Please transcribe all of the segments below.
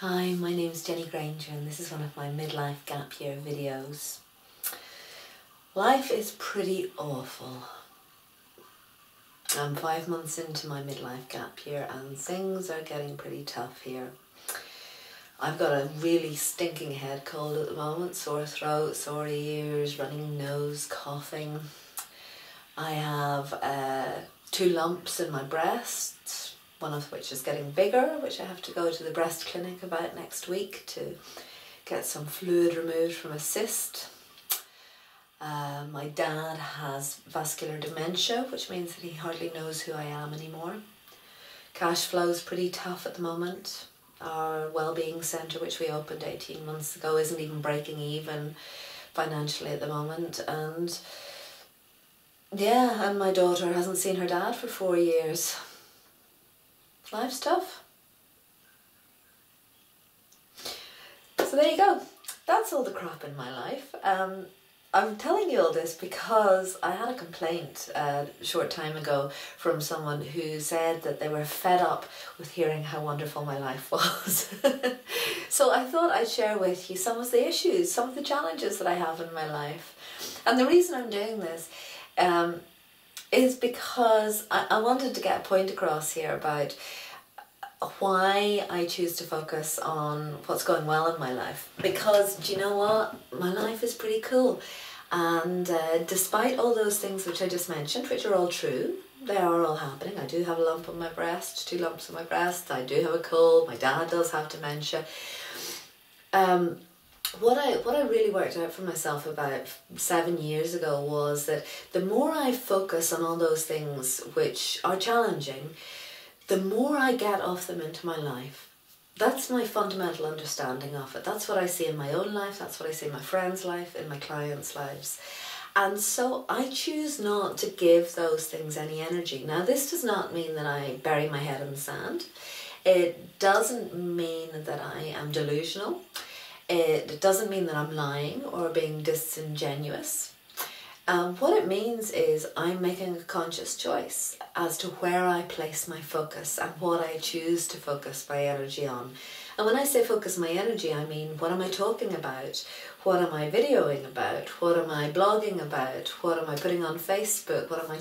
Hi, my name is Jenny Grainger and this is one of my midlife gap year videos. Life is pretty awful. I'm 5 months into my midlife gap year and things are getting pretty tough here. I've got a really stinking head cold at the moment, sore throat, sore ears, running nose, coughing. I have 2 lumps in my breast, one of which is getting bigger, which I have to go to the breast clinic about next week to get some fluid removed from a cyst. My dad has vascular dementia, which means that he hardly knows who I am anymore. Cash flow is pretty tough at the moment. Our wellbeing centre, which we opened 18 months ago, isn't even breaking even financially at the moment. And yeah, and my daughter hasn't seen her dad for 4 years. Life's tough. So there you go. That's all the crap in my life. I'm telling you all this because I had a complaint a short time ago from someone who said that they were fed up with hearing how wonderful my life was. So I thought I'd share with you some of the issues, some of the challenges that I have in my life. And the reason I'm doing this is because I wanted to get a point across here about why I choose to focus on what's going well in my life. Because do you know what? My life is pretty cool. And despite all those things which I just mentioned, which are all true, they are all happening. I do have a lump on my breast, 2 lumps on my breast. I do have a cold. My dad does have dementia. What I really worked out for myself about 7 years ago was that the more I focus on all those things which are challenging, the more I get of them into my life. That's my fundamental understanding of it. That's what I see in my own life, that's what I see in my friends' life, in my clients' lives. And so I choose not to give those things any energy. Now, this does not mean that I bury my head in the sand. It doesn't mean that I am delusional. It doesn't mean that I'm lying or being disingenuous. What it means is I'm making a conscious choice as to where I place my focus and what I choose to focus my energy on. And when I say focus my energy, I mean, what am I talking about? What am I videoing about? What am I blogging about? What am I putting on Facebook? What am I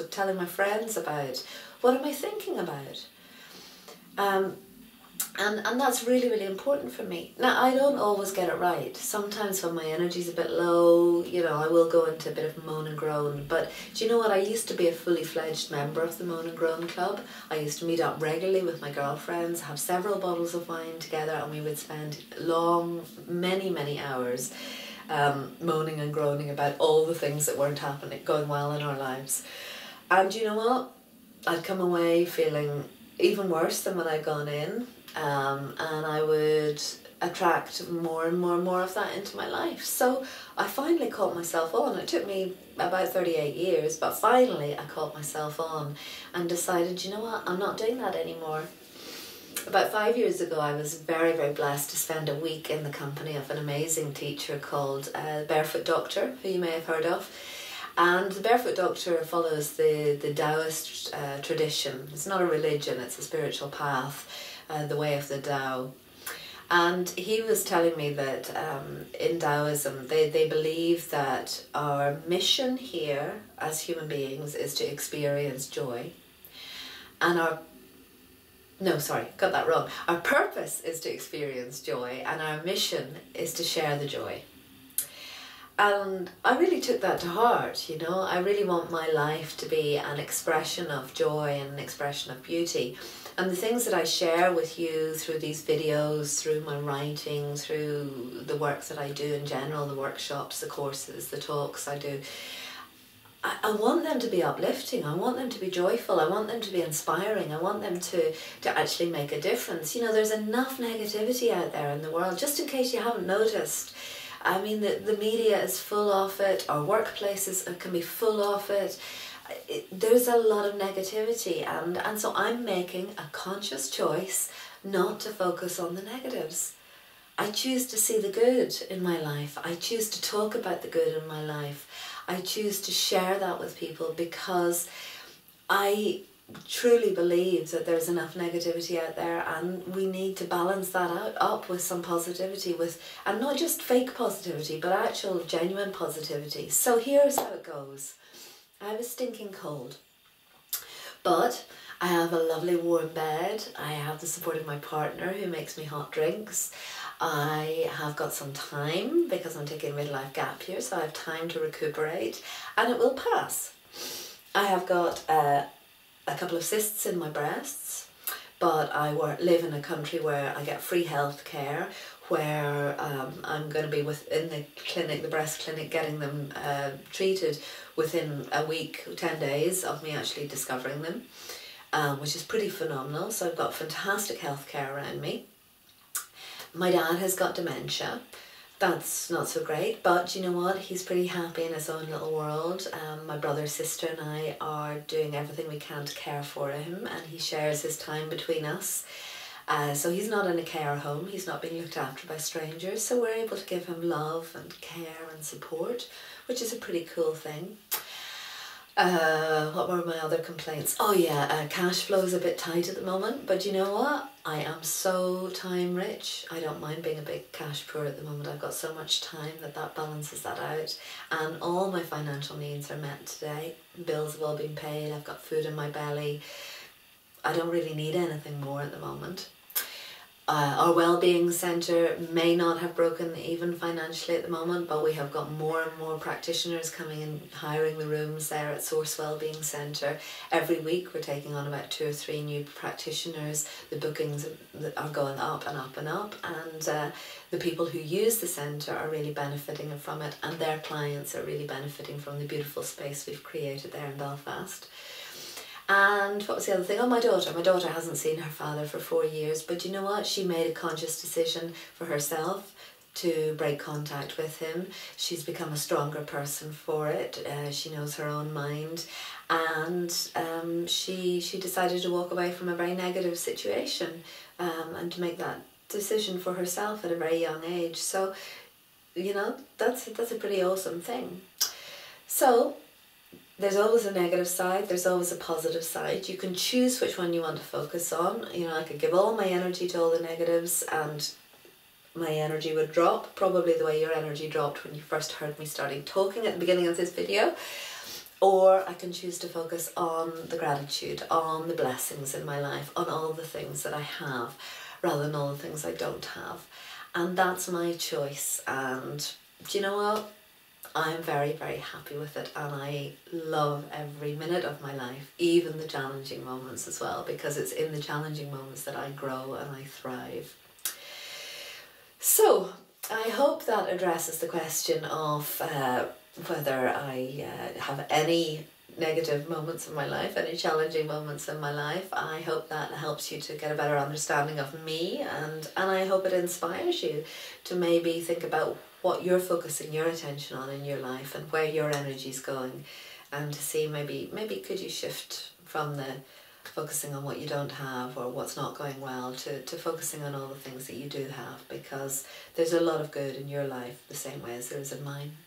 telling my friends about? What am I thinking about? And that's really, really important for me. Now, I don't always get it right. Sometimes when my energy's a bit low, you know, I will go into a bit of moan and groan. But do you know what? I used to be a fully fledged member of the Moan and Groan Club. I used to meet up regularly with my girlfriends, have several bottles of wine together, and we would spend long, many, many hours moaning and groaning about all the things that weren't happening, going well in our lives. And you know what? I'd come away feeling even worse than when I'd gone in. And I would attract more and more and more of that into my life. So I finally caught myself on. It took me about 38 years, but finally I caught myself on and decided, you know what, I'm not doing that anymore. About 5 years ago, I was very, very blessed to spend a week in the company of an amazing teacher called Barefoot Doctor, who you may have heard of. And the Barefoot Doctor follows the Taoist tradition. It's not a religion, it's a spiritual path. The way of the Tao. And he was telling me that in Taoism they believe that our mission here as human beings is to experience joy, and our purpose is to experience joy, and our mission is to share the joy. And I really took that to heart, you know. I really want my life to be an expression of joy and an expression of beauty. And the things that I share with you through these videos, through my writing, through the work that I do in general, the workshops, the courses, the talks I do, I want them to be uplifting, I want them to be joyful, I want them to be inspiring, I want them to actually make a difference. You know, there's enough negativity out there in the world, just in case you haven't noticed. I mean, the media is full of it, our workplaces can be full of it. There's a lot of negativity, and so I'm making a conscious choice not to focus on the negatives. I choose to see the good in my life. I choose to talk about the good in my life. I choose to share that with people because I truly believe that there's enough negativity out there, and we need to balance that up with some positivity, and not just fake positivity, but actual genuine positivity. So here's how it goes. I have a stinking cold, but I have a lovely warm bed. I have the support of my partner who makes me hot drinks. I have got some time because I'm taking a midlife gap here, so I have time to recuperate, and it will pass. I have got a couple of cysts in my breasts, but I live in a country where I get free health care, where I'm going to be within the clinic, the breast clinic, getting them treated within a week, 10 days of me actually discovering them, which is pretty phenomenal. So I've got fantastic health care around me. My dad has got dementia. That's not so great, but you know what? He's pretty happy in his own little world. My brother, sister and I are doing everything we can to care for him, and he shares his time between us. So he's not in a care home, he's not being looked after by strangers, so we're able to give him love and care and support, which is a pretty cool thing. What were my other complaints? Oh yeah, cash flow is a bit tight at the moment, but you know what? I am so time rich. I don't mind being a bit cash poor at the moment. I've got so much time that balances that out, and all my financial needs are met today. Bills have all been paid, I've got food in my belly. I don't really need anything more at the moment. Our wellbeing centre may not have broken even financially at the moment, but we have got more and more practitioners coming in, hiring the rooms there at Source Wellbeing Centre. Every week we're taking on about 2 or 3 new practitioners. The bookings are going up and up and up, and the people who use the centre are really benefiting from it, and their clients are really benefiting from the beautiful space we've created there in Belfast. And what was the other thing? Oh, my daughter. My daughter hasn't seen her father for 4 years, but you know what? She made a conscious decision for herself to break contact with him. She's become a stronger person for it. She knows her own mind, and she decided to walk away from a very negative situation, and to make that decision for herself at a very young age. So, you know, that's a pretty awesome thing. So there's always a negative side, there's always a positive side. You can choose which one you want to focus on. You know, I could give all my energy to all the negatives and my energy would drop, probably the way your energy dropped when you first heard me starting talking at the beginning of this video. Or I can choose to focus on the gratitude, on the blessings in my life, on all the things that I have, rather than all the things I don't have. And that's my choice, and do you know what? I'm very, very happy with it, and I love every minute of my life, even the challenging moments as well, because it's in the challenging moments that I grow and I thrive. So I hope that addresses the question of whether I have any negative moments in my life, any challenging moments in my life. I hope that helps you to get a better understanding of me, and I hope it inspires you to maybe think about what you're focusing your attention on in your life and where your energy's going, and to see maybe could you shift from the focusing on what you don't have or what's not going well to focusing on all the things that you do have, because there's a lot of good in your life the same way as there is in mine.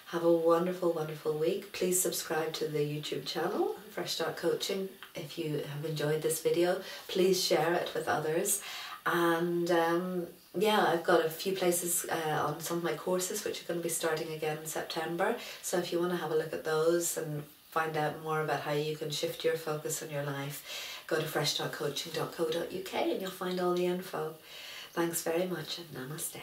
Have a wonderful, wonderful week. Please subscribe to the YouTube channel, Fresh Start Coaching. If you have enjoyed this video, please share it with others. And yeah, I've got a few places on some of my courses which are going to be starting again in September. So if you want to have a look at those and find out more about how you can shift your focus in your life, go to freshstartcoaching.co.uk and you'll find all the info. Thanks very much, and namaste.